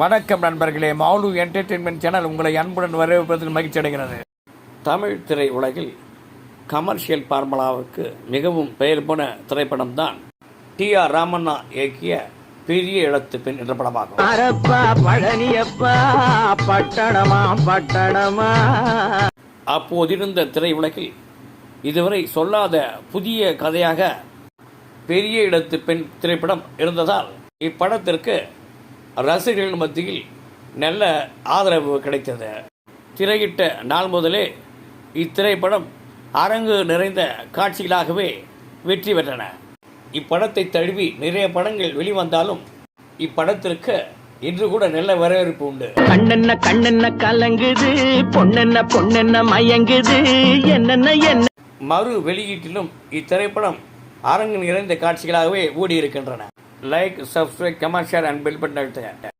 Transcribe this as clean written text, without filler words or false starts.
வணக்கம் நண்பர்களே, mall entertainment channel உங்களை அன்புடன் வரவேற்பதில் மகிழ்ச்சி அடைகிறது. தமிழ் திரை உலகில் கமர்ஷியல் பார்முலாவுக்கு மிகவும் பெயர் போன திரைப்படம் தான் டி.ஆர். ராமண்ணா இயக்கிய பெரிய இடத்து பெண் என்ற படமாகும். அப்போதிருந்த திரை உலகில் இதுவரை சொல்லாத புதிய கதையாக பெரிய இடத்து பெண் திரைப்படம் இருந்ததால் இப்படத்திற்கு ரசிகர்கள் மத்தியில் நல்ல ஆதரவு கிடைத்தது. திரையிட்ட நாள் முதலே இத்திரைப்படம் அரங்கு நிறைந்த காட்சிகளாகவே வெற்றி பெற்றன. இப்படத்தை தழுவி நிறைய படங்கள் வெளிவந்தாலும் இப்படத்திற்கு இன்று கூட நல்ல வரவேற்பு உண்டு. கண்ணென்ன கண்ணென்ன கலங்குது, பொண்ணென்ன பொண்ணென்ன மயங்குது, என்னென்ன மறு வெளியீட்டிலும் இத்திரைப்படம் அரங்கு நிறைந்த காட்சிகளாகவே ஓடி இருக்கின்றன. Like, subscribe, comment, share and bell button அழுத்துங்க.